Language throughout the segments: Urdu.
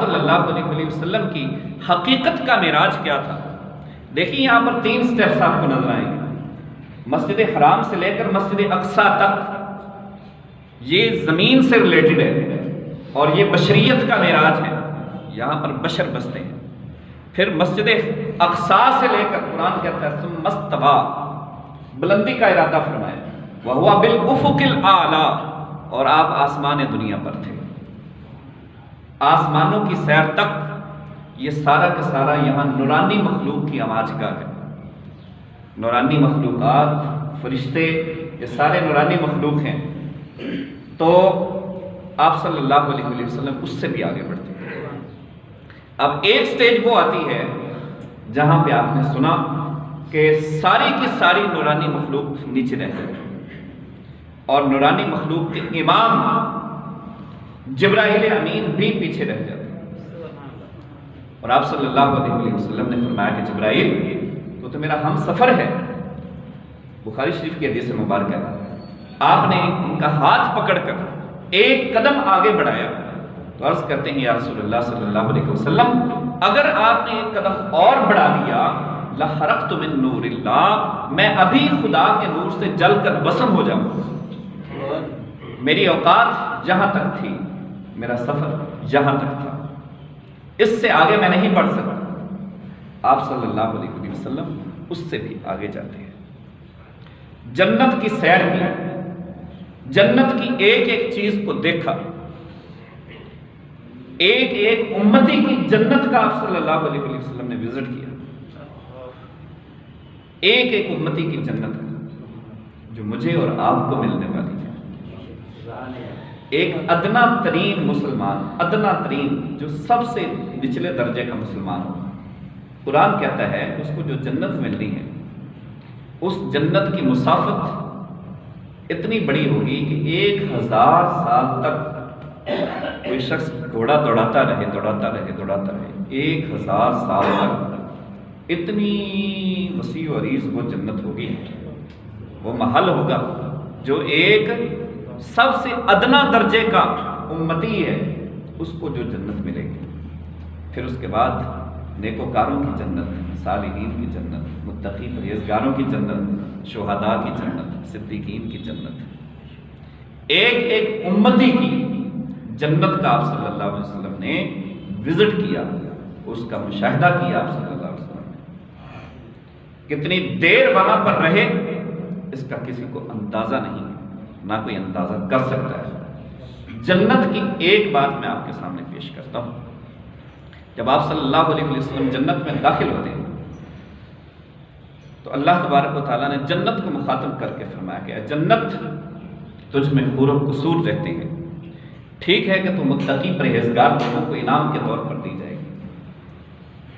صلی اللہ علیہ وسلم کی حقیقت کا معراج کیا تھا؟ دیکھیں یہاں پر 3 سٹیپس آپ کو نظر آئیں گے۔ مسجد حرام سے لے کر مسجد اقصیٰ تک یہ زمین سے ریلیٹڈ ہے اور یہ بشریت کا معراج ہے، یہاں پر بشر بستے ہیں۔ پھر مسجد اقصیٰ سے لے کر قرآن کہتا ہے ثم استویٰ، بلندی کا ارادہ فرمایا، وَهُوَ بِالْأُفُقِ الْأَعْلَىٰ، اور آپ آسمان دنیا پر تھے، آسمانوں کی سیر تک۔ یہ سارا کا سارا یہاں نورانی مخلوق کی آماج کا ہے۔ نورانی مخلوقات، فرشتے، یہ سارے نورانی مخلوق ہیں، تو آپ صلی اللہ علیہ وسلم اس سے بھی آگے بڑھتے ہیں۔ اب ایک سٹیج وہ آتی ہے جہاں پہ آپ نے سنا کہ ساری کی ساری نورانی مخلوق نیچے رہ جاتی ہے اور نورانی مخلوق کے امام جبرائیل امین بھی پیچھے رہ جاتے ہیں، اور آپ صلی اللہ علیہ وسلم نے فرمایا کہ جبرائیل تو میرا ہم سفر ہے، بخاری شریف کی حدیث مبارکہ ہے۔ آپ نے ان کا ہاتھ پکڑ کر ایک قدم آگے بڑھایا تو عرض کرتے ہیں یا رسول اللہ صلی اللہ علیہ وسلم، اگر آپ نے ایک قدم اور بڑھا دیا لحرقت من نور اللہ، میں ابھی خدا کے نور سے جل کر بسم ہو جاؤں۔ میری اوقات جہاں تک تھی، میرا سفر جہاں تک تھا، اس سے آگے میں نہیں بڑھ سکتا۔ آپ صلی اللہ علیہ وسلم اس سے بھی آگے جاتے ہیں، جنت کی سیر کی، جنت کی ایک ایک چیز کو دیکھا، ایک ایک امتی کی جنت کا آپ صلی اللہ علیہ وسلم نے وزٹ کیا، ایک ایک امتی کی جنت کا جو مجھے اور آپ کو ملنے والی ہے۔ ایک ادنا ترین مسلمان، ادنا ترین جو سب سے نچلے درجے کا مسلمان ہو، قرآن کہتا ہے اس کو جو جنت ملنی ہے، اس جنت کی مسافت اتنی بڑی ہوگی کہ 1000 سال تک کوئی شخص گھوڑا دوڑاتا رہے 1000 سال تک، اتنی وسیع و عریض وہ جنت ہوگی، وہ محل ہوگا جو ایک سب سے ادنا درجے کا امتی ہے اس کو جو جنت ملے گی۔ پھر اس کے بعد نیکوکاروں کی جنت، صالحین کی جنت، متقی پرہیزگاروں کی جنت، شہداء کی جنت، صدیقین کی جنت، ایک ایک امتی کی جنت کا آپ صلی اللہ علیہ وسلم نے وزٹ کیا، اس کا مشاہدہ کیا آپ صلی اللہ علیہ وسلم نے۔ کتنی دیر وہاں پر رہے اس کا کسی کو اندازہ نہیں، نہ کوئی اندازہ کر سکتا ہے۔ جنت کی ایک بات میں آپ کے سامنے پیش کرتا ہوں۔ جب آپ صلی اللہ علیہ وسلم جنت میں داخل ہوتے ہیں تو اللہ تبارک و تعالیٰ نے جنت کو مخاطب کر کے فرمایا کہ اے جنت، تجھ میں حور و قصور رہتے ہیں، ٹھیک ہے کہ تو متقی پرہیزگار لوگوں کو انعام کے طور پر دی جائے گی۔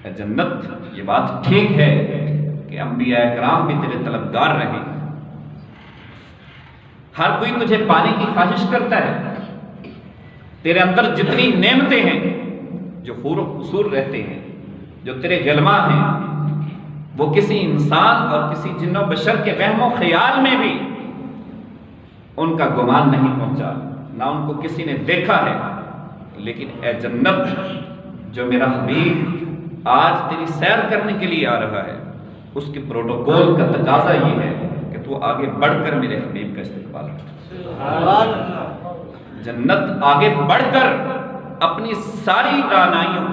اے جنت، یہ بات ٹھیک ہے کہ انبیاء کرام بھی تیرے طلبگار رہیں، ہر کوئی تجھے پانے کی خواہش کرتا ہے، تیرے اندر جتنی نعمتیں ہیں، جو حور و قصور رہتے ہیں، جو تیرے غلما ہیں، وہ کسی انسان اور کسی جن و بشر کے وہم و خیال میں بھی ان کا گمان نہیں پہنچا، نہ ان کو کسی نے دیکھا ہے۔ لیکن اے جنت، جو میرا حبیب آج تیری سیر کرنے کے لیے آ رہا ہے، اس کے پروٹوکول کا تقاضا یہ ہے کہ تو آگے بڑھ کر میرے حبیب کا استقبال کر۔ جنت آگے بڑھ کر اپنی ساری رعنائیوں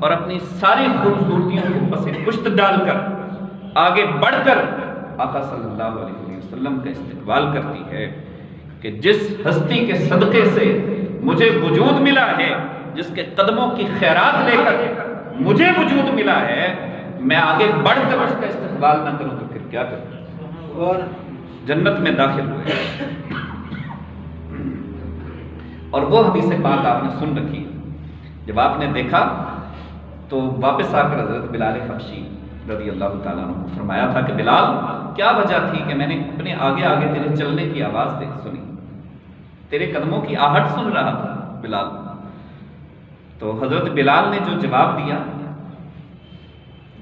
اور اپنی ساری خوبصورتیوں کو پس پشت ڈال کر آگے بڑھ کر آقا صلی اللہ علیہ وسلم کا استقبال کرتی ہے کہ جس ہستی کے صدقے سے مجھے وجود ملا ہے، جس کے قدموں کی خیرات لے کر مجھے وجود ملا ہے، میں آگے بڑھ کر اس کا استقبال نہ کروں تو پھر کیا کروں؟ اور جنت میں داخل ہوئے اور وہ حدیث پاک آپ نے سن رکھی، جب آپ نے دیکھا تو واپس آ کر حضرت بلال حبشی رضی اللہ تعالیٰ عنہ کو فرمایا تھا کہ بلال، کیا وجہ تھی کہ میں نے اپنے آگے آگے تیرے چلنے کی آواز سنی، تیرے قدموں کی آہٹ سن رہا تھا بلال؟ تو حضرت بلال نے جو جواب دیا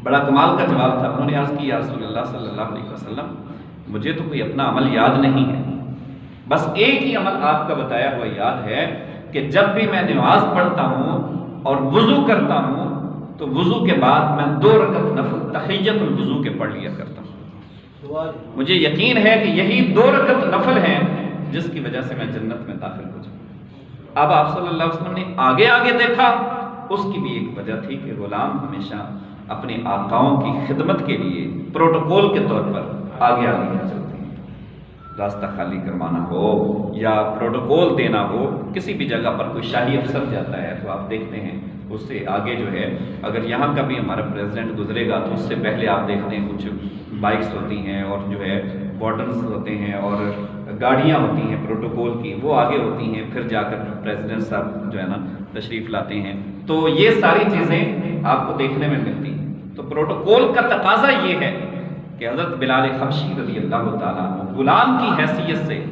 بڑا کمال کا جواب تھا۔ انہوں نے عرض کی یا رسول اللہ صلی اللہ علیہ وسلم، مجھے تو کوئی اپنا عمل یاد نہیں ہے، بس ایک ہی عمل آپ کا بتایا ہوا یاد ہے کہ جب بھی میں نماز پڑھتا ہوں اور وضو کرتا ہوں تو وضو کے بعد میں 2 رکعت نفل تحیت الوضو کے پڑھ لیا کرتا ہوں. مجھے یقین ہے کہ یہی 2 رکعت نفل ہیں جس کی وجہ سے میں جنت میں داخل ہو جاؤں. اب آپ صلی اللہ علیہ وسلم نے آگے آگے دیکھا. اس کی بھی ایک وجہ تھی کہ غلام ہمیشہ اپنے آقاؤں کی خدمت کے لیے پروٹوکول کے طور پر آگے آگے چلتے ہیں. راستہ خالی کروانا ہو یا پروٹوکول دینا ہو، کسی بھی جگہ پر کوئی شاہی افسر جاتا ہے تو آپ دیکھتے ہیں اس سے آگے جو ہے، اگر یہاں کا بھی ہمارا پریزیڈنٹ گزرے گا تو اس سے پہلے آپ دیکھتے ہیں کچھ بائکس ہوتی ہیں اور جو ہے وارڈنس ہوتے ہیں اور گاڑیاں ہوتی ہیں پروٹوکول کی، وہ آگے ہوتی ہیں، پھر جا کر پریزیڈنٹ صاحب جو ہے نا تشریف لاتے ہیں. تو یہ ساری چیزیں آپ کو دیکھنے میں ملتی ہیں. تو پروٹوکول کا تقاضا یہ ہے کہ حضرت بلال حبشی رضی اللہ تعالیٰ عنہ غلام کی حیثیت سے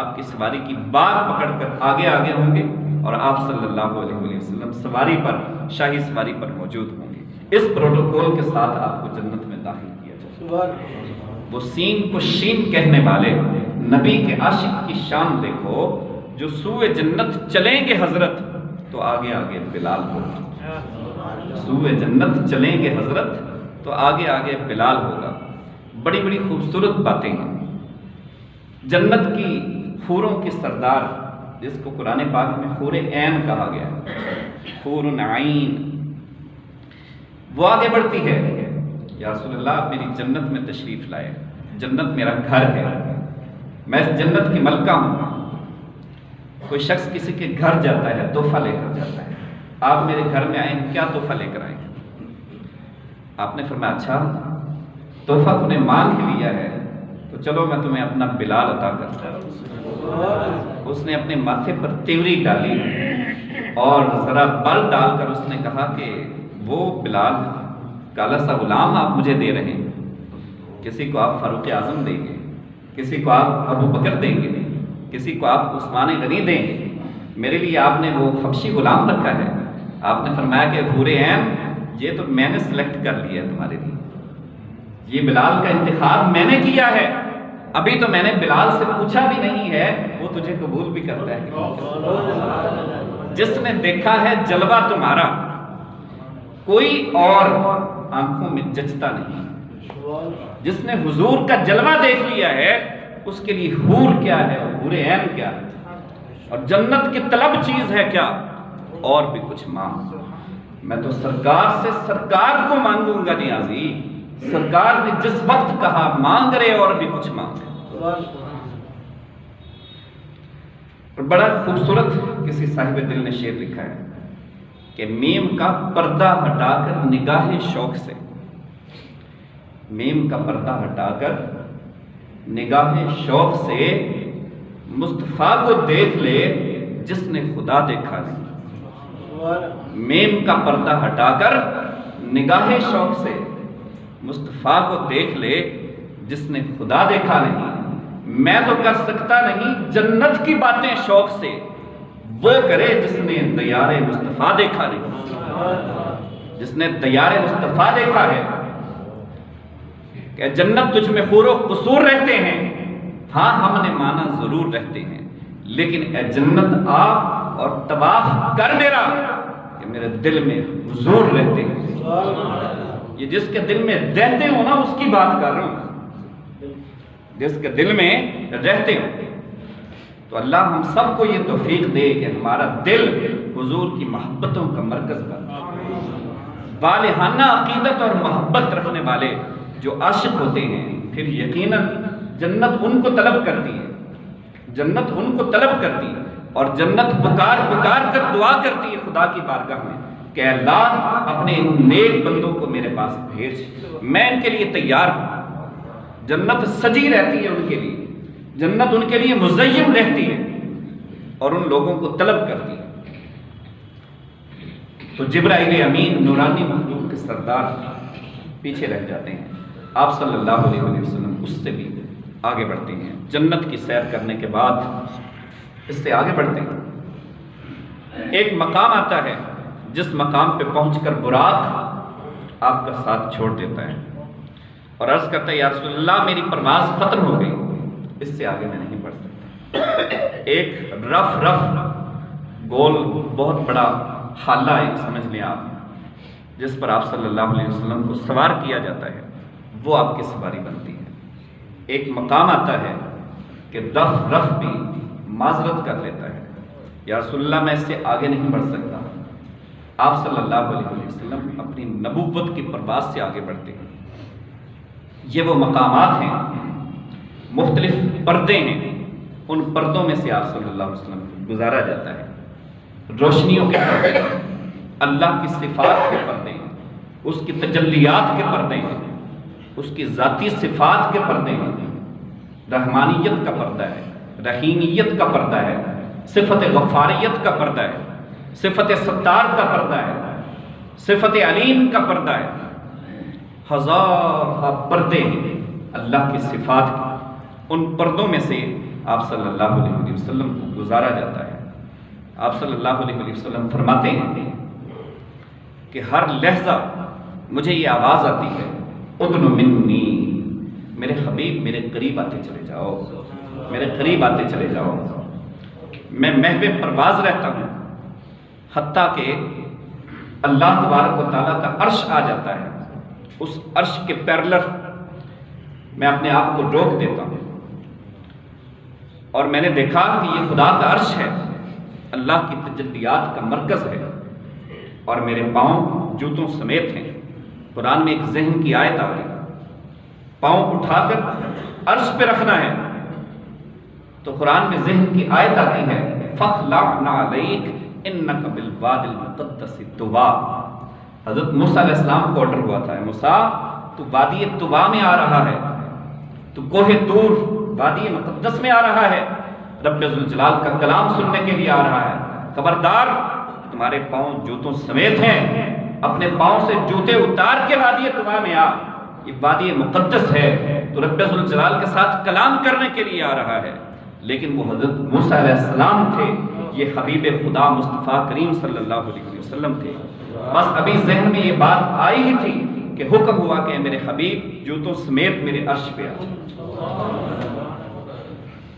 آپ کی سواری کی بار پکڑ کر آگے آگے ہوں گے اور آپ صلی اللہ علیہ وسلم سواری پر، شاہی سواری پر موجود ہوں گے. اس پروٹوکول کے ساتھ آپ کو جنت میں داخل کیا جائے. وہ سین کو شین کہنے والے نبی کے عاشق کی شان دیکھو، جو سوئے جنت چلیں گے حضرت تو آگے آگے بلال ہوگا. سوئے جنت چلیں گے حضرت تو آگے آگے بلال ہوگا. بڑی بڑی خوبصورت باتیں ہیں. جنت کی حوروں کی سردار جس کو قرآن پاک میں حور عین کہا گیا ہے، حور عین، وہ آگے بڑھتی ہے. یا رسول اللہ آپ میری جنت میں تشریف لائے، جنت میرا گھر ہے، میں اس جنت کی ملکہ ہوں. کوئی شخص کسی کے گھر جاتا ہے تحفہ لے کر جاتا ہے. آپ میرے گھر میں آئیں، کیا تحفہ لے کر آئیں؟ آپ نے فرمایا اچھا تحفہ تم نے مانگ ہی لیا ہے تو چلو میں تمہیں اپنا بلال عطا کرتا ہوں. اس نے اپنے ماتھے پر تیوری ڈالی اور ذرا بل ڈال کر اس نے کہا کہ وہ بلال کالا سا غلام آپ مجھے دے رہے ہیں، کسی کو آپ فاروق اعظم دیں گے، کسی کو آپ ابو بکر دیں گے، کسی کو آپ عثمان غنی دیں گے، میرے لیے آپ نے وہ حبشی غلام رکھا ہے. آپ نے فرمایا کہ حور عین یہ تو میں نے سلیکٹ کر لیا ہے تمہارے لیے، یہ بلال کا انتخاب میں نے کیا ہے. ابھی تو میں نے بلال سے پوچھا بھی نہیں ہے، وہ تجھے قبول بھی کرتا ہے. جس نے دیکھا ہے جلوہ تمہارا، کوئی اور آنکھوں میں جچتا نہیں. جس نے حضور کا جلوہ دیکھ لیا ہے اس کے لیے حور کیا ہے اور حور عین کیا ہے اور جنت کی طلب چیز ہے کیا. اور بھی کچھ مانگ، میں تو سرکار سے سرکار کو مانگوں گا نیازی. سرکار نے جس وقت کہا مانگ رہے اور بھی کچھ مانگ. بڑا خوبصورت کسی صاحب دل نے شعر لکھا ہے کہ میم کا پردہ ہٹا کر نگاہ شوق سے، میم کا پردہ ہٹا کر نگاہ شوق سے مصطفیٰ کو دیکھ لے جس نے خدا دیکھا نہیں. میم کا پردہ ہٹا کر نگاہ شوق سے مصطفیٰ کو دیکھ لے جس نے خدا دیکھا نہیں. میں تو کر سکتا نہیں جنت کی باتیں شوق سے، وہ کرے جس نے دیار مصطفیٰ دیکھا نہیں. جس نے دیار مصطفیٰ دیکھا ہے کہ جنت تجھ میں حور و قصور رہتے ہیں. ہاں ہم نے مانا ضرور رہتے ہیں، لیکن اے جنت آ اور طواف کر میرا کہ میرے دل میں حضور رہتے ہیں. یہ جس کے دل میں رہتے ہو نا اس کی بات کر رہا ہوں، جس کے دل میں رہتے ہو. تو اللہ ہم سب کو یہ توفیق دے کہ ہمارا دل حضور کی محبتوں کا مرکز بنے. والہانہ عقیدت اور محبت رکھنے والے جو عاشق ہوتے ہیں پھر یقیناً جنت ان کو طلب کرتی ہے، جنت ان کو طلب کرتی ہے. اور جنت پکار پکار کر دعا کرتی ہے خدا کی بارگاہ میں کہ اللہ اپنے نیک بندوں کو میرے پاس بھیج، میں ان کے لیے تیار ہوں. جنت سجی رہتی ہے ان کے لیے، جنت ان کے لیے مزین رہتی ہے اور ان لوگوں کو طلب کرتی ہے. تو جبرائیل امین نورانی مخلوق کے سردار پیچھے رہ جاتے ہیں. آپ صلی اللہ علیہ وسلم اس سے بھی آگے بڑھتے ہیں. جنت کی سیر کرنے کے بعد اس سے آگے بڑھتے ہیں. ایک مقام آتا ہے جس مقام پہ پہنچ کر براق آپ کا ساتھ چھوڑ دیتا ہے اور عرض کرتا ہے یا رسول اللہ میری پرواز ختم ہو گئی، اس سے آگے میں نہیں بڑھ سکتا. ایک رف گول بہت بڑا حالہ ایک سمجھ لیں آپ، جس پر آپ صلی اللہ علیہ وسلم کو سوار کیا جاتا ہے، وہ آپ کی سواری بنتی ہے۔ ایک مقام آتا ہے کہ رف بھی معذرت کر لیتا ہے، یا رسول اللہ میں اس سے آگے نہیں بڑھ سکتا۔ آپ صلی اللہ علیہ وسلم اپنی نبوت کی پرواز سے آگے بڑھتے ہیں۔ یہ وہ مقامات ہیں، مختلف پردے ہیں، ان پردوں میں سے آپ صلی اللہ علیہ وسلم کو گزارا جاتا ہے۔ روشنیوں کے پردے ہیں، اللہ کی صفات کے پردے ہیں، اس کی تجلیات کے پردے ہیں، اس کی ذاتی صفات کے پردے ہیں۔ رحمانیت کا پردہ ہے، رحیمیت کا پردہ ہے، صفت غفاریت کا پردہ ہے، صفت ستار کا پردہ ہے، صفت علیم کا پردہ ہے۔ ہزار پردے ہیں اللہ کی صفات کے، ان پردوں میں سے آپ صلی اللہ علیہ وسلم کو گزارا جاتا ہے۔ آپ صلی اللہ علیہ وسلم فرماتے ہیں کہ ہر لحظہ مجھے یہ آواز آتی ہے، ادن منی، میرے حبیب میرے قریب آتے چلے جاؤ، میرے قریب آتے چلے جاؤ۔ میں محو پرواز رہتا ہوں، حتیٰ کہ اللہ تبارک و تعالیٰ کا عرش آ جاتا ہے، اس عرش کے پیرلر میں اپنے آپ کو روک دیتا ہوں، اور میں نے دیکھا کہ یہ خدا کا عرش ہے، اللہ کی تجلیات کا مرکز ہے، اور میرے پاؤں جوتوں سمیت ہیں۔ قرآن میں ایک ذہن کی آیت آ گئی، پاؤں اٹھا کر عرش پہ رکھنا ہے، تو قرآن میں ذہن کی آیت آتی ہے، فَخْلَعْ نَعْلَيْكَ إِنَّكَ بِالْوَادِ الْمُقَدَّسِ طُوَىٰ۔ حضرت موسیٰ علیہ السلام کو آرڈر ہوا تھا، موسیٰ تو وادی طویٰ میں آ رہا ہے، تو کوہ طور وادی مقدس میں آ رہا ہے، رب ذوالجلال کا کلام سننے کے لیے آ رہا ہے، خبردار تمہارے پاؤں جوتوں سمیت ہیں، اپنے پاؤں سے جوتے اتار کے وادی طویٰ میں آ، یہ وادی مقدس ہے، تو رب ذوالجلال کے ساتھ کلام کرنے کے لیے آ رہا ہے۔ لیکن وہ حضرت موسیٰ علیہ السلام تھے، یہ حبیب خدا مصطفیٰ کریم صلی اللہ علیہ وسلم تھے۔ بس ابھی ذہن میں یہ بات آئی ہی تھی کہ حکم ہوا کہ میرے حبیب جوتوں سمیت میرے عرش پہ آ جائیں۔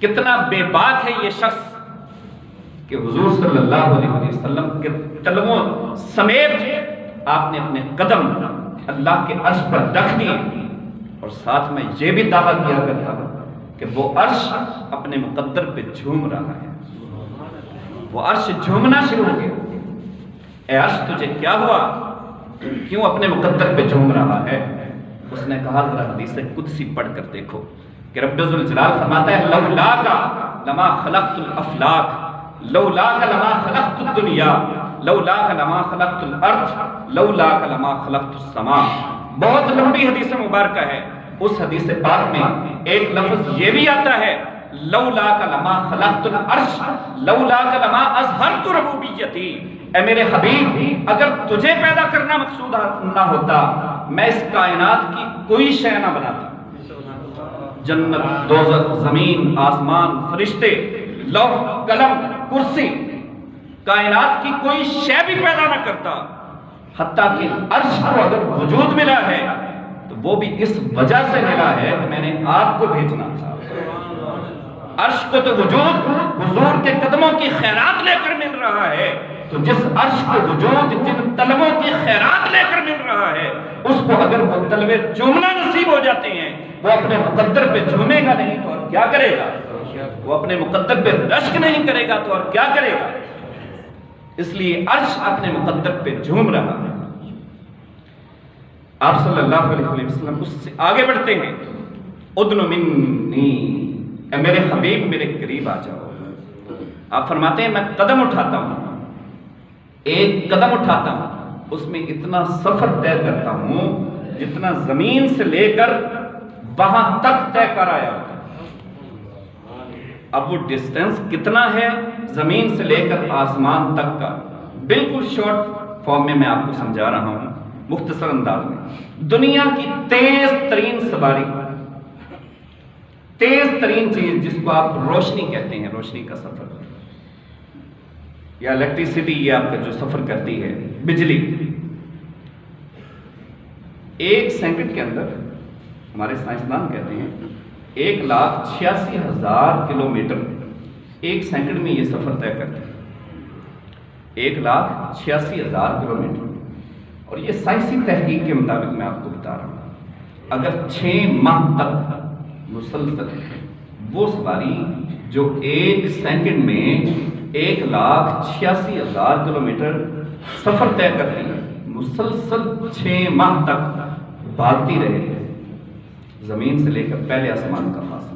کتنا بے باک ہے یہ شخص کہ حضور صلی اللہ علیہ وسلم کے تلووں سمیت آپ نے اپنے قدم اللہ کے عرش پر رکھ دیے، اور ساتھ میں یہ بھی دعویٰ کیا کرتا ہوں کہ وہ عرش اپنے مقدر پہ جھوم رہا ہے، وہ عرش جھومنا شروع ہو گیا۔ اے عرش تجھے کیا ہوا، کیوں اپنے مقدر پہ جھوم رہا ہے؟ اس نے کہا ذرا حدیث قدسی پڑھ کر دیکھو کہ رب ذوالجلال فرماتا ہے، لولاک لما خلقت الافلاک، لولاک لما خلقت الدنیا، لولاک لما خلقت الارض، لولاک لما خلقت السماء۔ بہت لمبی حدیث مبارکہ ہے، اس حدیث پاک میں ایک لفظ یہ بھی آتا ہے، لولاک لما خلقت العرش، لولاک لما اظہرت ربوبیتی۔ اے میرے حبیب، اگر تجھے پیدا کرنا مقصود نہ ہوتا، میں اس کائنات کی کوئی شے نہ بناتا۔ جنت، دوزخ، زمین، آسمان، فرشتے، لوح قلم، کرسی، کائنات کی کوئی شے بھی پیدا نہ کرتا، حتیٰ کہ عرش کو اگر وجود ملا ہے تو وہ بھی اس وجہ سے ملا ہے کہ میں نے آپ کو بھیجنا تھا۔ عرش کو تو وجود حضور کے قدموں کی خیرات لے کر مل رہا ہے، تو جس عرش کو وجود جن طلبوں کی خیرات لے کر مل رہا ہے، اس کو اگر وہ طلبے جھومنا نصیب ہو جاتے ہیں، وہ اپنے مقدر پہ جھومے گا نہیں تو اور کیا کرے گا؟ وہ اپنے مقدر پہ رشک نہیں کرے گا تو اور کیا کرے گا؟ اس لیے عرش اپنے مقدر پہ جھوم رہا ہے۔ آپ صلی اللہ علیہ وسلم اس سے آگے بڑھتے ہیں، ادن منی، اے میرے حبیب میرے قریب آ جاؤ۔ آپ فرماتے ہیں میں قدم اٹھاتا ہوں، ایک قدم اٹھاتا ہوں، اس میں اتنا سفر طے کرتا ہوں جتنا زمین سے لے کر وہاں تک طے کر آیا ہوتا ہے۔ اب وہ ڈسٹینس کتنا ہے زمین سے لے کر آسمان تک کا، بالکل شارٹ فارم میں آپ کو سمجھا رہا ہوں، مختصر انداز میں۔ دنیا کی تیز ترین سواری، تیز ترین چیز جس کو آپ روشنی کہتے ہیں، روشنی کا سفر یا الیکٹریسٹی، یہ آپ کا جو سفر کرتی ہے بجلی، ایک سیکنڈ کے اندر ہمارے سائنسدان کہتے ہیں 1,86,000 کلومیٹر ایک سیکنڈ میں یہ سفر طے کرتے ہیں۔ 1,86,000 کلومیٹر، اور یہ سائنسی تحقیق کے مطابق میں آپ کو بتا رہا ہوں، اگر 6 ماہ تک مسلسل وہ سواری جو 1 سیکنڈ میں 1,86,000 کلومیٹر سفر طے کرتی ہے، مسلسل 6 ماہ تک بھاگتی رہے، زمین سے لے کر پہلے آسمان کا فاصلہ،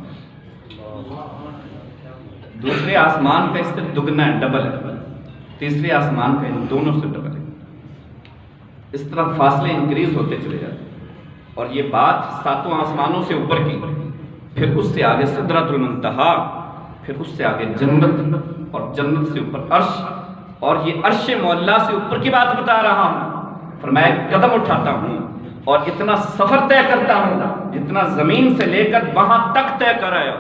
دوسرے آسمان کا اس سے دگنا ہے، ڈبل ہے، تیسرے آسمان کا ان دونوں سے ڈبل ہے، اس طرح فاصلے انکریز ہوتے چلے جاتے ہیں۔ اور یہ بات 7 آسمانوں سے اوپر کی، پھر اس سے آگے سدرۃ المنتہا، پھر اس سے آگے جنت، اور جنت سے اوپر عرش، اور یہ عرش معلیٰ سے اوپر کی بات بتا رہا ہوں۔ فرمایا قدم اٹھاتا ہوں اور اتنا سفر طے کرتا ہوں جتنا زمین سے لے کر وہاں تک طے کرایا۔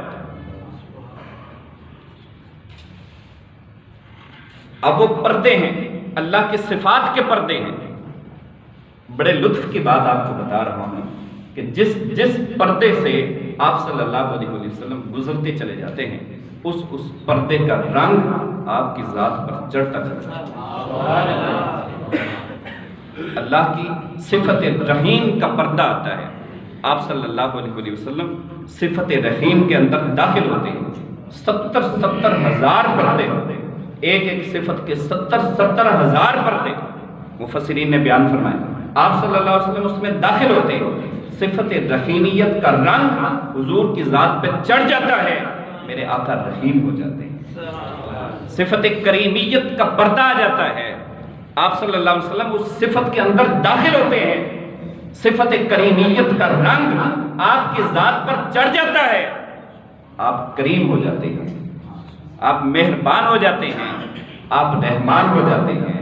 اب وہ پردے ہیں، اللہ کے صفات کے پردے ہیں۔ بڑے لطف کی بات آپ کو بتا رہا ہوں کہ جس پردے سے آپ صلی اللہ علیہ وسلم گزرتے چلے جاتے ہیں، اس پردے کا رنگ آپ کی ذات پر چڑھتا چلتا ہے۔ اللہ کی صفت رحیم کا پردہ آتا ہے، آپ صلی اللہ علیہ وسلم صفت رحیم کے اندر داخل ہوتے ہیں۔ 70 ہزار پردے ہوتے ہیں، ایک صفت کے 70 ہزار پردے مفسرین نے بیان فرمائے۔ آپ صلی اللہ علیہ وسلم اس میں داخل ہوتے ہیں، صفت رحیمیت کا رنگ حضور کی ذات پہ چڑھ جاتا ہے، میرے آقا رحیم ہو جاتے ہیں۔ صفت کریمیت کا پردہ آ جاتا ہے، آپ صلی اللہ علیہ وسلم اس صفت کے اندر داخل ہوتے ہیں، صفت کریمیت کا رنگ آپ کی ذات پر چڑھ جاتا ہے، آپ کریم ہو جاتے ہیں، آپ مہربان ہو جاتے ہیں، آپ رحمان ہو جاتے ہیں،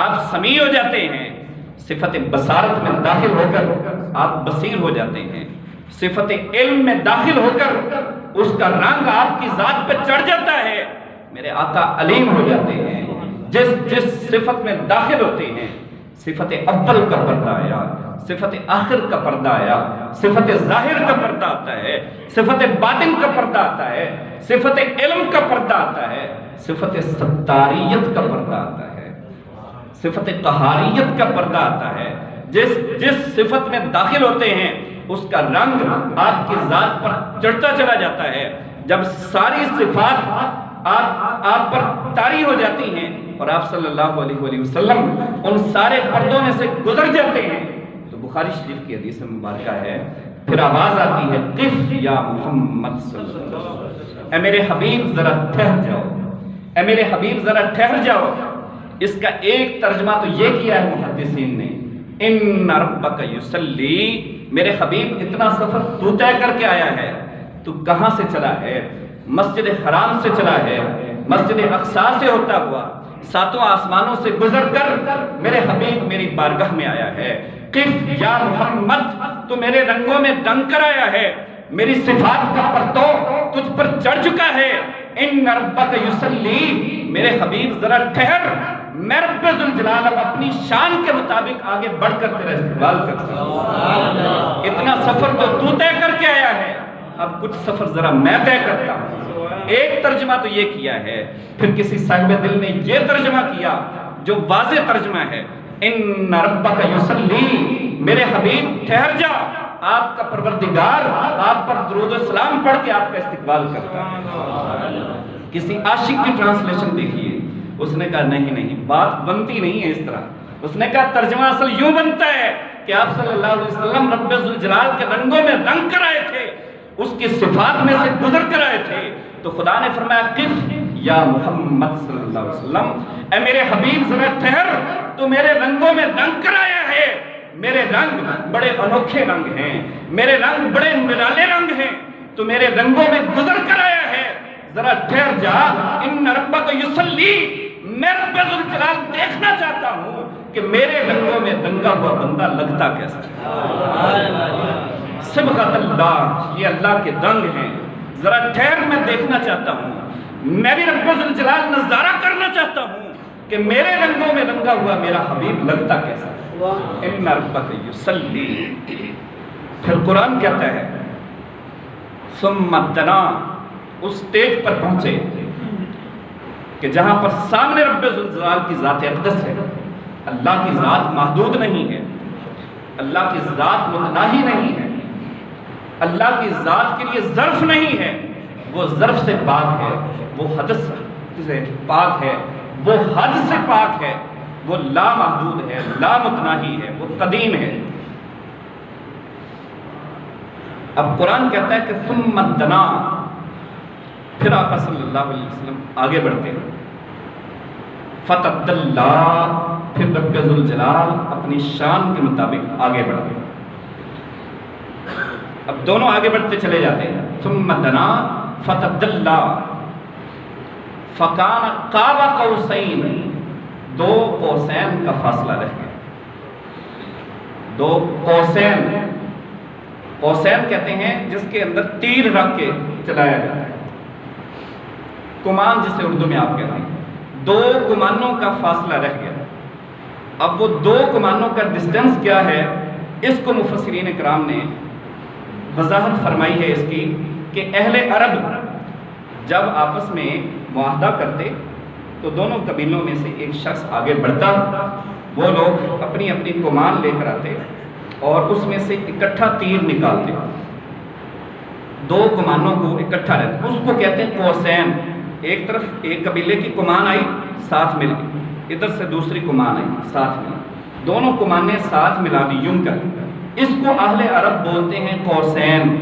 آپ سمیع ہو جاتے ہیں، صفت بصارت میں داخل ہو کر آپ بصیر ہو جاتے ہیں، صفت علم میں داخل ہو کر اس کا رنگ آپ کی ذات پہ چڑھ جاتا ہے، میرے آقا علیم ہو جاتے ہیں۔ جس صفت میں داخل ہوتے ہیں، صفت اول کا پردہ آیا، صفت آخر کا پردہ آیا، صفت ظاہر کا پردہ آتا ہے، صفت باطن کا پردہ آتا ہے، صفت علم کا پردہ آتا ہے، صفت ستاریت کا پردہ آتا ہے، صفت قہاریت کا پردہ آتا ہے۔ جس صفت میں داخل ہوتے ہیں اس کا رنگ آپ کی ذات پر چڑھتا چلا جاتا ہے۔ جب ساری صفات آپ پر طاری ہو جاتی ہیں اور آپ صلی اللہ علیہ وسلم ان سارے پردوں میں سے گزر جاتے ہیں تو بخاری شریف کی حدیث مبارکہ ہے، پھر آواز آتی ہے، قف یا محمد صلی اللہ علیہ وسلم، اے میرے حبیب ذرا ٹھہر جاؤ، اے میرے حبیب ذرا ٹھہر جاؤ۔ اس کا ایک ترجمہ تو یہ کیا ہے محدثین نے، ان ربک یصلی، میرے حبیب اتنا سفر تو طے کر کے آیا ہے، تو کہاں سے چلا ہے؟ مسجد حرام سے چلا ہے، مسجد اقصی سے ہوتا ہوا 7 آسمانوں سے گزر کر میرے حبیب میری بارگاہ میں آیا ہے۔ قف یا محمد، تو میرے رنگوں میں دنگ کر آیا ہے، میری صفات کا پرتو تجھ پر چڑھ چکا ہے۔ ان ربک یصلی، میرے حبیب ذرا ٹھہر، میں رب ذوالجلال اب اپنی شان کے مطابق آگے بڑھ کر تیرا استقبال کرتا ہوں۔ اتنا سفر تو طے کر کے آیا ہے، اب کچھ سفر ذرا میں طے کرتا ہوں۔ ایک ترجمہ تو یہ کیا ہے، پھر کسی صاحب دل نے یہ ترجمہ کیا جو واضح ترجمہ ہے، ان ربک یصلی، میرے حبیب ٹھہر جا، آپ کا پروردگار آپ پر درود و سلام پڑھ کے آپ کا استقبال کرتا ہے۔ کسی عاشق کی ٹرانسلیشن دیکھیے، اس نے کہا نہیں بات بنتی نہیں ہے اس طرح، اس نے کہا ترجمہ اصل یوں بنتا ہے کہ آپ صلی اللہ علیہ وسلم رب ذوالجلال کے رنگوں میں رنگ کر آئے تھے، اس کی صفات میں سے گزر کر آئے تھے، تو خدا نے فرمایا قف یا محمد صلی اللہ علیہ وسلم، اے میرے حبیب ذرا ٹھہر، تو میرے رنگوں میں رنگ کر آیا ہے، میرے رنگ بڑے انوکھے رنگ ہیں، میرے رنگ بڑے نرالے رنگ ہیں، تو میرے رنگوں میں گزر کر آیا ہے، ذرا ٹھہر جا۔ ان ربک یصلی، میں رب ذوالجلال دیکھنا چاہتا ہوں کہ میرے رنگوں میں رنگا ہوا بندہ لگتا کیسا ہے۔ صبغۃ اللہ، یہ اللہ کے رنگ ہیں، ذرا ٹھہر، میں دیکھنا چاہتا ہوں، میں بھی رب ذوالجلال نظارہ کرنا چاہتا ہوں کہ میرے رنگوں میں رنگا ہوا میرا حبیب لگتا کیسا ہے۔ ان ربک یصلی، پھر قرآن کہتا ہے ثم دنا، اس سٹیج پر پہنچے کہ جہاں پر سامنے رب ذوالجلال کی ذات اقدس ہے، اللہ کی ذات محدود نہیں ہے، اللہ کی ذات متناہی نہیں ہے، اللہ کی ذات کے لیے ظرف نہیں ہے، وہ ظرف سے پاک ہے، وہ حدث سے پاک ہے، وہ حد سے پاک ہے، وہ لا محدود ہے، لا متناہی ہے، وہ قدیم ہے۔ اب قرآن کہتا ہے کہ ثم دنا، پھر آقا صلی اللہ علیہ وسلم آگے بڑھتے ہیں، فتدلی، پھر رب ذوالجلال اپنی شان کے مطابق آگے بڑھتے ہیں۔ اب دونوں آگے بڑھتے چلے جاتے ہیں، ثم دنا فتدلی فکان قاب قوسین، دو قوسین کا فاصلہ رہ گیا، دو قوسین، قوسین کہتے ہیں جس کے اندر تیر رکھ کے چلایا جاتا ہے، کمان جسے اردو میں آپ کہتے ہیں، دو کمانوں کا فاصلہ رہ گیا۔ اب وہ دو کمانوں کا ڈسٹنس کیا ہے، اس کو مفسرین کرام نے وضاحت فرمائی ہے اس کی کہ اہل عرب جب آپس میں معاہدہ کرتے تو دونوں قبیلوں میں سے ایک شخص آگے بڑھتا، وہ لوگ اپنی اپنی کمان لے کر آتے اور اس میں سے اکٹھا تیر نکالتے، دو کمانوں کو اکٹھا رہتے، اس کو کہتے ہیں قوسین۔ ایک طرف ایک قبیلے کی کمان آئی، ساتھ مل گئی، ادھر سے دوسری کمان آئی، ساتھ مل گئی، دونوں کمانیں ساتھ ملا دی یوں کر، اس کو اہل عرب بولتے ہیں قوسین۔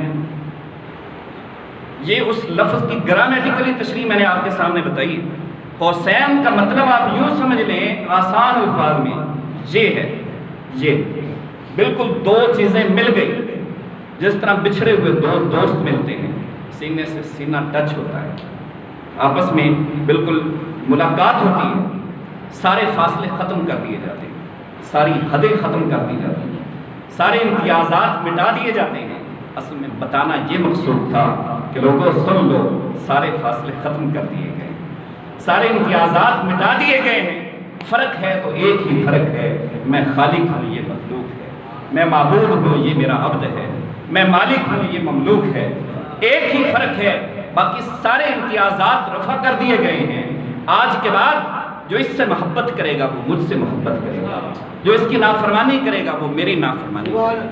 یہ اس لفظ کی گرامیٹیکلی تشریح میں نے آپ کے سامنے بتائی۔ قوسین کا مطلب آپ یوں سمجھ لیں آسان الفاظ میں، یہ ہے، یہ بالکل دو چیزیں مل گئی، جس طرح بچھڑے ہوئے دو دوست ملتے ہیں، سینے سے سینہ ٹچ ہوتا ہے، آپس میں بالکل ملاقات ہوتی ہے، سارے فاصلے ختم کر دیے جاتے ہیں، ساری حدیں ختم کر دی جاتی ہیں، سارے امتیازات مٹا دیے جاتے ہیں۔ اصل میں بتانا یہ مقصود تھا کہ لوگوں سن لو، سارے فاصلے ختم کر دیے گئے، سارے امتیازات مٹا دیے گئے ہیں، فرق ہے تو ایک ہی فرق ہے، میں خالق ہوں یہ مخلوق ہے، میں معبود ہوں یہ میرا عبد ہے، میں مالک ہوں یہ مملوک ہے، ایک ہی فرق ہے، باقی سارے امتیازات رفع کر دیے گئے ہیں۔ آج کے بعد جو اس سے محبت کرے گا وہ مجھ سے محبت کرے گا، جو اس کی نافرمانی کرے گا وہ میری نافرمانی کرے گا،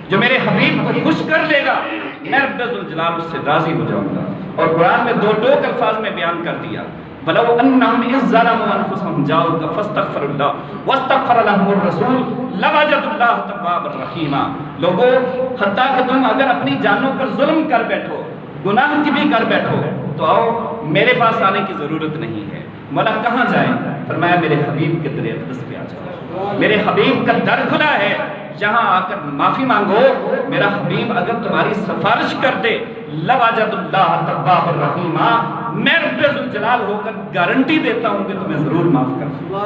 جو میرے حبیب کو خوش کر لے گا میں رب ذوالجلال اس سے راضی ہو جاؤں گا۔ اور قرآن میں دو ٹوک الفاظ میں بیان کر دیا، وَلَوْ أَنَّهُمْ إِذْ ظَلَمُوا أَنفُسَهُمْ جَاءُوكَ فَاسْتَغْفَرُوا اللَّهَ وَاسْتَغْفَرَ لَهُمُ الرَّسُولُ لَوَجَدُوا اللَّهَ تَوَّابًا رَحِيمًا۔ لوگوں حتیٰ کہ تم اگر اپنی جانوں پر ظلم کر بیٹھو، گناہ کی بھی کر بیٹھو، تو آؤ میرے پاس آنے کی ضرورت نہیں ہے۔ مولا کہاں جائیں؟ فرمایا میرے حبیب کے در اقدس پہ آ جاؤ، میرے حبیب کا در کھلا ہے، جہاں آ کر معافی مانگو، میرا حبیب اگر تمہاری سفارش کر دے، لَوَجَدُوا اللَّهَ تَوَّابًا رَحِيمًا، میں رب ذوالجلال ہو کر گارنٹی دیتا ہوں کہ تمہیں ضرور معاف کر دوں۔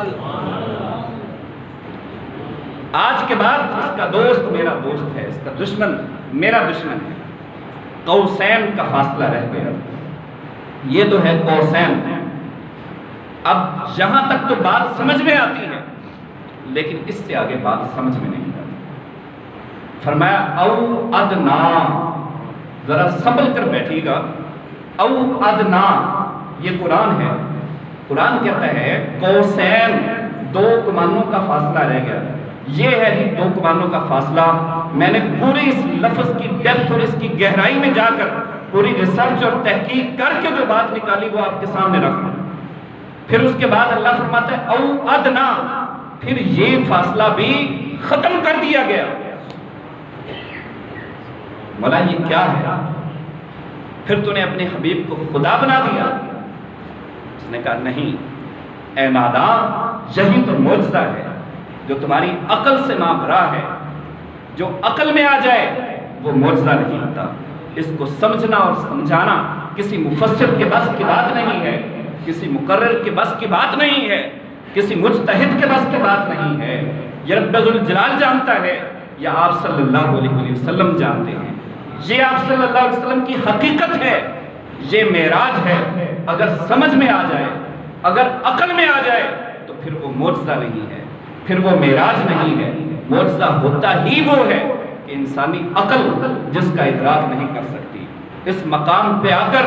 آج کے بعد اس کا دوست میرا دوست ہے، اس کا دشمن میرا دشمن ہے۔ قوسین کا فاصلہ رہ گیا، یہ تو ہے قوسین۔ اب یہاں تک تو بات سمجھ میں آتی ہے، لیکن اس سے آگے بات سمجھ میں نہیں آتی۔ فرمایا او ادنا، ذرا سنبھل کر بیٹھیے گا، او ادنا یہ قرآن ہے، قرآن کہتا ہے قوسین، دو کمانوں کا فاصلہ رہ گیا، یہ ہے جی دو کمانوں کا فاصلہ۔ میں نے پورے اس لفظ کی ڈیپتھ اور اس کی گہرائی میں جا کر پوری ریسرچ اور تحقیق کر کے جو بات نکالی وہ آپ کے سامنے رکھوں۔ پھر اس کے بعد اللہ فرماتا ہے او ادنا، پھر یہ فاصلہ بھی ختم کر دیا گیا۔ مولا یہ کیا ہے؟ پھر تو نے اپنے حبیب کو خدا بنا دیا؟ اس نے کہا نہیں اے نادان، یہی تو معجزہ ہے جو تمہاری عقل سے نابرا ہے، جو عقل میں آ جائے وہ معجزہ نہیں ہوتا۔ اس کو سمجھنا اور سمجھانا کسی مفسر کے بس کی بات نہیں ہے، کسی مقرر کے بس کی بات نہیں ہے، کسی مجتہد کے بس کی بات نہیں ہے۔ یہ رب ذوالجلال جانتا ہے یا آپ صلی اللہ علیہ وسلم جانتے ہیں، یہ آپ صلی اللہ علیہ وسلم کی حقیقت ہے، یہ معراج ہے۔ اگر سمجھ میں آ جائے، اگر عقل میں آ جائے تو پھر وہ معجزہ نہیں ہے، پھر وہ معراج نہیں ہے۔ معجزہ ہوتا ہی وہ ہے کہ انسانی عقل جس کا ادراک نہیں کر سکتی، اس مقام پہ آ کر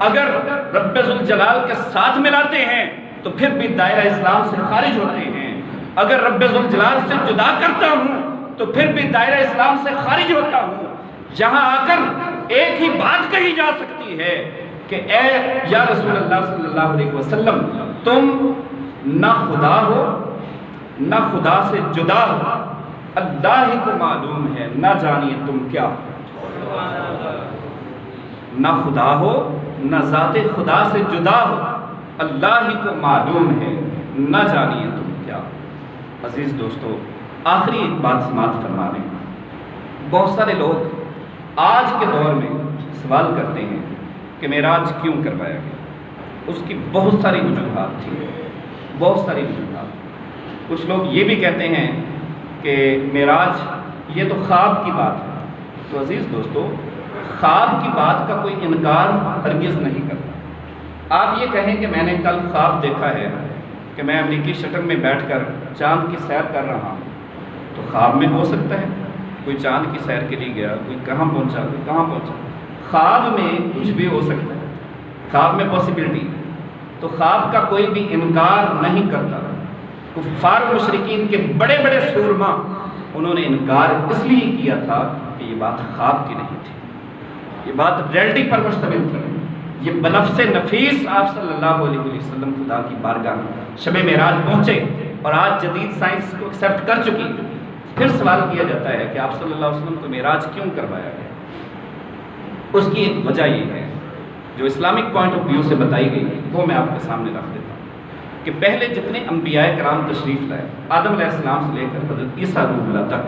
اگر رب ذوالجلال کے ساتھ ملاتے ہیں تو پھر بھی دائرہ اسلام سے خارج ہوتے ہیں، اگر رب ذوالجلال سے جدا کرتا ہوں تو پھر بھی دائرہ اسلام سے خارج ہوتا ہوں۔ یہاں آ کر ایک ہی بات کہی جا سکتی ہے کہ اے یا رسول اللہ صلی اللہ علیہ وسلم، تم نہ خدا ہو نہ خدا سے جدا ہو، اللہ ہی کو معلوم ہے، نہ جانیے تم کیا ہو۔ نہ خدا ہو نہ ذات خدا سے جدا ہو، اللہ ہی کو معلوم ہے، نہ جانیے تم کیا ہو۔ عزیز دوستو، آخری ایک بات سماعت فرما لیں۔ بہت سارے لوگ آج کے دور میں سوال کرتے ہیں کہ معراج کیوں کروایا گیا؟ اس کی بہت ساری وجوہات تھیں، بہت ساری وجوہات۔ کچھ لوگ یہ بھی کہتے ہیں کہ معراج یہ تو خواب کی بات ہے۔ تو عزیز دوستو، خواب کی بات کا کوئی انکار ہرگز نہیں کرتا۔ آپ یہ کہیں کہ میں نے کل خواب دیکھا ہے کہ میں امریکی شٹل میں بیٹھ کر چاند کی سیر کر رہا ہوں، تو خواب میں ہو سکتا ہے کوئی چاند کی سیر کے لیے گیا، کوئی کہاں پہنچا، کوئی کہاں پہنچا۔ خواب میں کچھ بھی ہو سکتا ہے، خواب میں پاسبلٹی، تو خواب کا کوئی بھی انکار نہیں کرتا۔ کفار و مشرکین کے بڑے بڑے سورما انہوں نے انکار اس لیے کیا تھا کہ یہ بات خواب کی نہیں تھی، یہ بات ریئلٹی پر مشتمل تھی۔ یہ بنفس نفیس آپ صلی اللہ علیہ وسلم خدا کی بارگاہ شب معراج پہنچے، اور آج جدید سائنس کو ایکسیپٹ کر چکی۔ پھر سوال کیا جاتا ہے کہ آپ صلی اللہ علیہ وسلم کو معراج کیوں کروایا گیا؟ اس کی ایک وجہ یہ ہے جو اسلامک پوائنٹ آف ویو سے بتائی گئی ہے، وہ میں آپ کے سامنے رکھ دیتا ہوں کہ پہلے جتنے انبیاء کرام تشریف لائے، آدم علیہ السلام سے لے کر حضرت عیسیٰ روح اللہ تک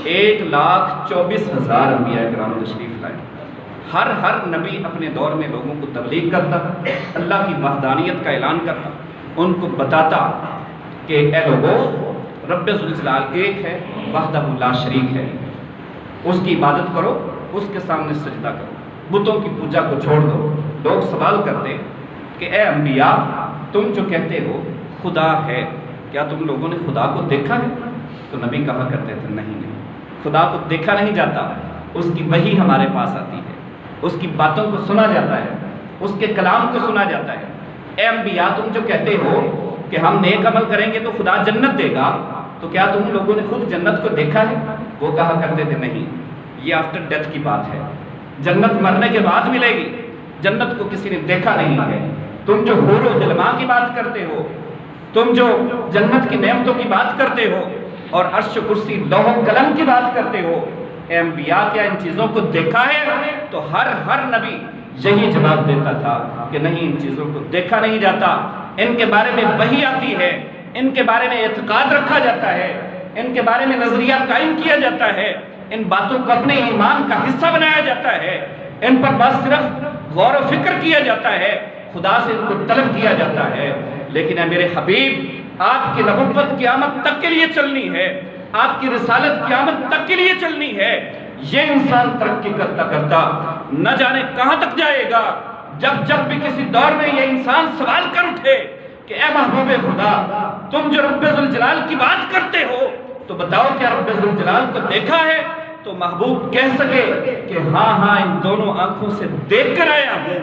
1,24,000 انبیاء کرام تشریف لائے۔ ہر نبی اپنے دور میں لوگوں کو تبلیغ کرتا، اللہ کی وحدانیت کا اعلان کرتا، ان کو بتاتا کہ اے لوگو، رب ذوالجلال ایک ہے، وحدہ لا شریک ہے، اس کی عبادت کرو، اس کے سامنے سجدہ کرو، بتوں کی پوجا کو چھوڑ دو۔ لوگ سوال کرتے کہ اے انبیاء، تم جو کہتے ہو خدا ہے، کیا تم لوگوں نے خدا کو دیکھا ہے؟ تو نبی کہا کرتے تھے نہیں، خدا کو دیکھا نہیں جاتا، اس کی وحی ہمارے پاس آتی ہے، اس کی باتوں کو سنا جاتا ہے، اس کے کلام کو سنا جاتا ہے۔ اے انبیاء، تم جو کہتے ہو کہ ہم نیک عمل کریں گے تو خدا جنت دے گا، تو کیا تم لوگوں نے خود جنت کو دیکھا ہے؟ وہ کہا کرتے تھے نہیں، یہ آفٹر ڈیتھ کی بات ہے، جنت مرنے کے بعد ملے گی، جنت کو کسی نے دیکھا نہیں ہے۔ تم جو حور و غلمان کی بات کرتے ہو، تم جو جنت کی نعمتوں کی بات کرتے ہو اور عرش و کرسی لوح و قلم کی بات کرتے ہو، اے انبیاء کیا ان چیزوں کو دیکھا ہے؟ تو ہر نبی یہی جواب دیتا تھا کہ نہیں، ان چیزوں کو دیکھا نہیں جاتا، ان کے بارے میں وحی آتی ہے، ان کے بارے میں اعتقاد رکھا جاتا ہے، ان کے بارے میں نظریہ قائم کیا جاتا ہے، ان باتوں کو اپنے ایمان کا حصہ بنایا جاتا ہے، ان پر بس صرف غور و فکر کیا جاتا ہے، خدا سے ان کو طلب کیا جاتا ہے۔ لیکن اے میرے حبیب، آپ کی نبوت قیامت تک کے لیے چلنی ہے، آپ کی رسالت قیامت تک کے لیے چلنی ہے۔ یہ انسان ترقی کرتا کرتا نہ جانے کہاں تک جائے گا، جب بھی کسی دور میں یہ انسان سوال کر اٹھے کہ اے محبوب خدا، تم جو رب ذوالجلال کی بات کرتے ہو تو بتاؤ کیا رب ذوالجلال کو دیکھا ہے؟ تو محبوب کہہ سکے کہ ہاں ان دونوں آنکھوں سے دیکھ کر آیا ہوں،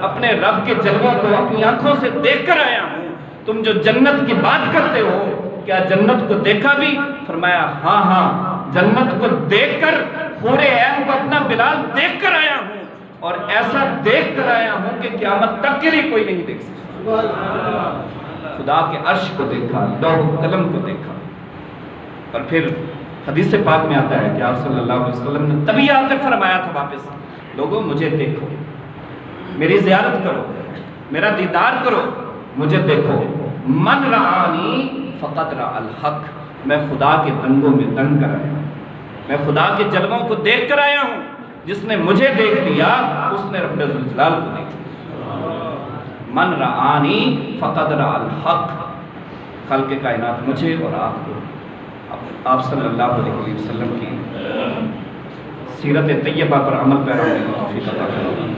اپنے رب کے جلووں کو اپنی آنکھوں سے دیکھ کر آیا ہوں۔ تم جو جنت کی بات کرتے ہو، کیا جنت کو دیکھا بھی؟ فرمایا ہاں، جنت کو دیکھ کر حور عین کو اپنا بلال دیکھ کر آیا ہوں، اور ایسا دیکھ کر آیا ہوں کہ قیامت تک کے لیے کوئی نہیں دیکھ سکتا۔ خدا کے عرش کو دیکھا، لوح و قلم کو دیکھا۔ اور پھر حدیث پاک میں آتا ہے کہ آپ صلی اللہ علیہ وسلم نے تبھی آ کر فرمایا تھا واپس، لوگوں مجھے دیکھو، میری زیارت کرو، میرا دیدار کرو، مجھے دیکھو۔ من رآنی فقط رأى الحق، میں خدا کے رنگوں میں دنگ کر آیا ہوں، میں خدا کے جلووں کو دیکھ کر آیا ہوں۔ جس نے مجھے دیکھ لیا اس نے رب ذوالجلال کو دیکھ لیا۔ من رآنی فقط رأى الحق، خلق کائنات مجھے اور آپ کو آپ صلی اللہ علیہ وسلم کی سیرت طیبہ پر عمل پیرا ہونے کی توفیق عطا فرمائے۔